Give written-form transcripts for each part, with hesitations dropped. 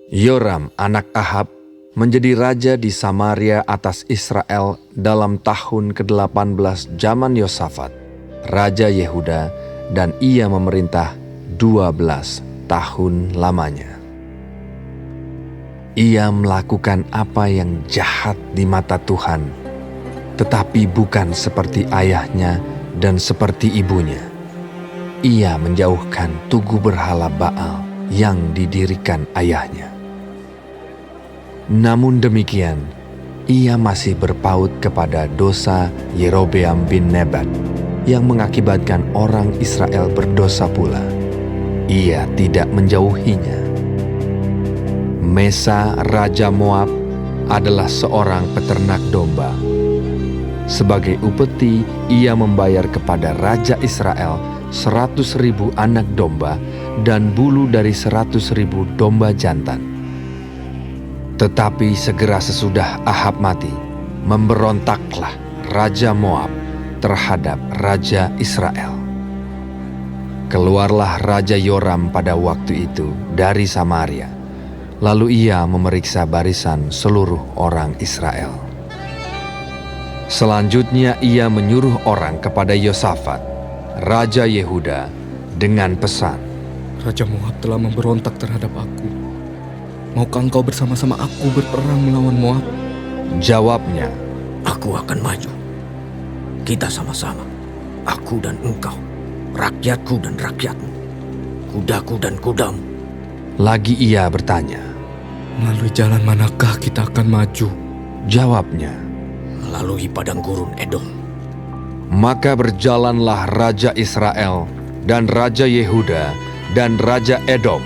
Yoram anak Ahab menjadi raja di Samaria atas Israel dalam tahun ke-18 zaman Yosafat, raja Yehuda, dan ia memerintah 12 tahun lamanya. Ia melakukan apa yang jahat di mata Tuhan, tetapi bukan seperti ayahnya dan seperti ibunya. Ia menjauhkan tugu berhala Baal yang didirikan ayahnya. Namun demikian, ia masih berpaut kepada dosa Yerobeam bin Nebat yang mengakibatkan orang Israel berdosa pula. Ia tidak menjauhinya. Mesa, raja Moab, adalah seorang peternak domba. Sebagai upeti, ia membayar kepada raja Israel 100.000 anak domba dan bulu dari 100.000 domba jantan. Tetapi segera sesudah Ahab mati, memberontaklah Raja Moab terhadap Raja Israel. Keluarlah Raja Yoram pada waktu itu dari Samaria, lalu ia memeriksa barisan seluruh orang Israel. Selanjutnya ia menyuruh orang kepada Yosafat, Raja Yehuda, dengan pesan, Raja Moab telah memberontak terhadap aku. Maukah engkau bersama-sama aku berperang melawan Moab? Jawabnya, Aku akan maju. Kita sama-sama, aku dan engkau, rakyatku dan rakyatmu, kudaku dan kudamu. Lagi ia bertanya. Melalui jalan manakah kita akan maju? Jawabnya, Melalui padang gurun Edom. maka berjalanlah Raja Israel dan Raja Yehuda dan Raja Edom.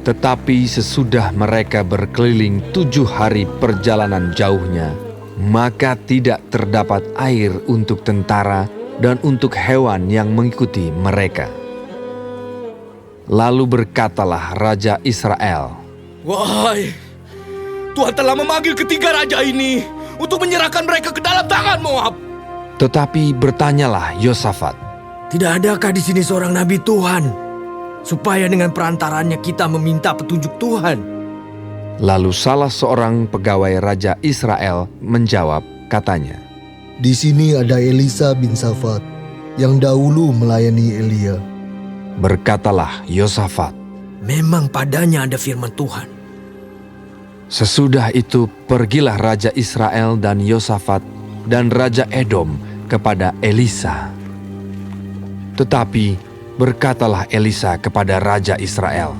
Tetapi sesudah mereka berkeliling 7 hari perjalanan jauhnya, maka tidak terdapat air untuk tentara dan untuk hewan yang mengikuti mereka. Lalu berkatalah Raja Israel, Wahai, Tuhan telah memanggil ketiga raja ini untuk menyerahkan mereka ke dalam tangan Moab. Tetapi bertanyalah Yosafat, Tidak adakah di sini seorang nabi Tuhan, supaya dengan perantarannya kita meminta petunjuk Tuhan? Lalu salah seorang pegawai Raja Israel menjawab, katanya, Di sini ada Elisa bin Safat yang dahulu melayani Elia. Berkatalah Yosafat. Memang padanya ada firman Tuhan. Sesudah itu pergilah Raja Israel dan Yosafat dan Raja Edom kepada Elisa. Tetapi berkatalah Elisa kepada Raja Israel,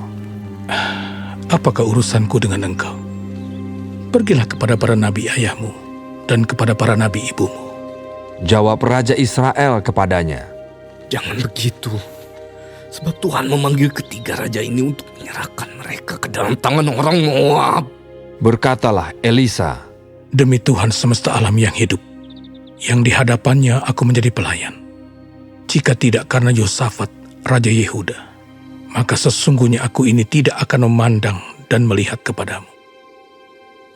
Apakah urusanku dengan engkau? Pergilah kepada para nabi ayahmu dan kepada para nabi ibumu. Jawab Raja Israel kepadanya, Jangan begitu, sebab Tuhan memanggil ketiga raja ini untuk menyerahkan mereka ke dalam tangan orang Moab. Berkatalah Elisa, Demi Tuhan semesta alam yang hidup, yang di hadapannya aku menjadi pelayan. Jika tidak karena Yosafat, Raja Yehuda, maka sesungguhnya aku ini tidak akan memandang dan melihat kepadamu.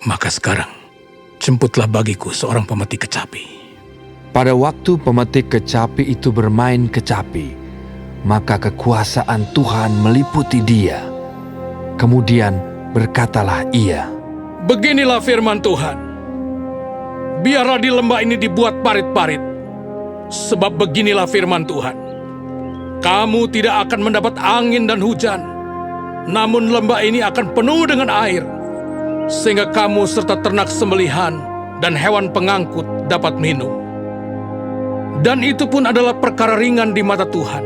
Maka sekarang, jemputlah bagiku seorang pemetik kecapi. pada waktu pemetik kecapi itu bermain kecapi, maka kekuasaan Tuhan meliputi dia. Kemudian berkatalah ia, Beginilah firman Tuhan. Biarlah di lembah ini dibuat parit-parit. Sebab beginilah firman Tuhan. Kamu tidak akan mendapat angin dan hujan, namun lembah ini akan penuh dengan air, sehingga kamu serta ternak sembelihan dan hewan pengangkut dapat minum. Dan itu pun adalah perkara ringan di mata Tuhan.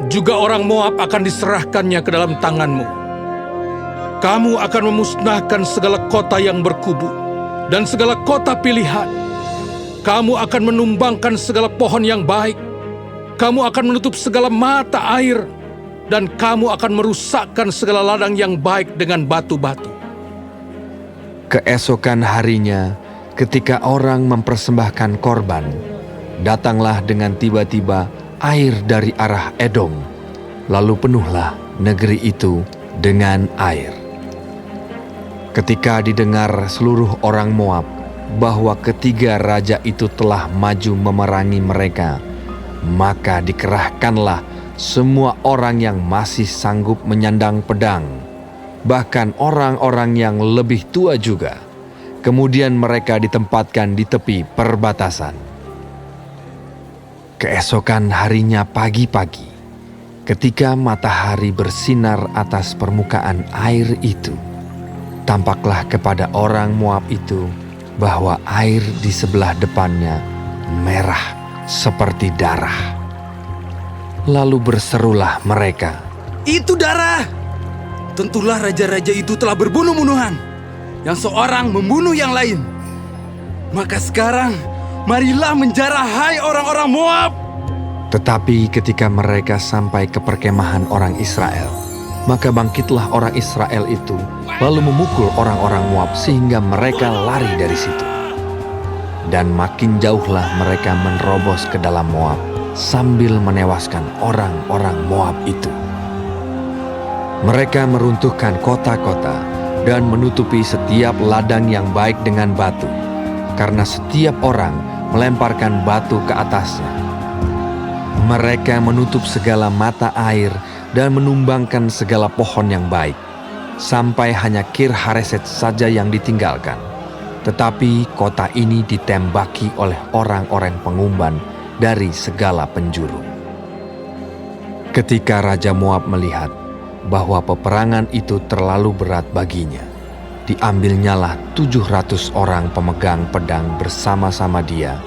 Juga orang Moab akan diserahkannya ke dalam tanganmu. Kamu akan memusnahkan segala kota yang berkubu dan segala kota pilihan. Kamu akan menumbangkan segala pohon yang baik. Kamu akan menutup segala mata air. Dan kamu akan merusakkan segala ladang yang baik dengan batu-batu. keesokan harinya ketika orang mempersembahkan korban, datanglah dengan tiba-tiba air dari arah Edom, lalu penuhlah negeri itu dengan air. Ketika didengar seluruh orang Moab bahwa ketiga raja itu telah maju memerangi mereka, maka dikerahkanlah semua orang yang masih sanggup menyandang pedang, bahkan orang-orang yang lebih tua juga. Kemudian mereka ditempatkan di tepi perbatasan. Keesokan harinya pagi-pagi, ketika matahari bersinar atas permukaan air itu, tampaklah kepada orang Moab itu bahwa air di sebelah depannya merah seperti darah. Lalu berserulah mereka, Itu darah! Tentulah raja-raja itu telah berbunuh-bunuhan, yang seorang membunuh yang lain. Maka sekarang, marilah menjarah hai orang-orang Moab. Tetapi ketika mereka sampai ke perkemahan orang Israel, maka bangkitlah orang Israel itu, lalu memukul orang-orang Moab sehingga mereka lari dari situ. Dan makin jauhlah mereka menerobos ke dalam Moab, sambil menewaskan orang-orang Moab itu. Mereka meruntuhkan kota-kota dan menutupi setiap ladang yang baik dengan batu, karena setiap orang melemparkan batu ke atasnya. Mereka menutup segala mata air dan menumbangkan segala pohon yang baik, sampai hanya Kir Hareset saja yang ditinggalkan. Tetapi kota ini ditembaki oleh orang-orang pengumban dari segala penjuru. Ketika Raja Moab melihat bahwa peperangan itu terlalu berat baginya, diambilnyalah 700 orang pemegang pedang bersama-sama dia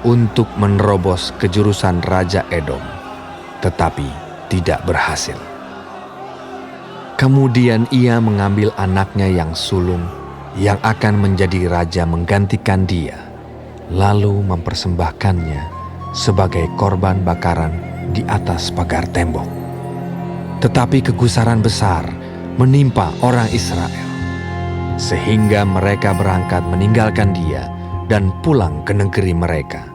untuk menerobos ke jurusan Raja Edom, tetapi tidak berhasil. Kemudian ia mengambil anaknya yang sulung, yang akan menjadi raja menggantikan dia, lalu mempersembahkannya sebagai korban bakaran di atas pagar tembok. Tetapi kegusaran besar menimpa orang Israel, sehingga mereka berangkat meninggalkan dia dan pulang ke negeri mereka.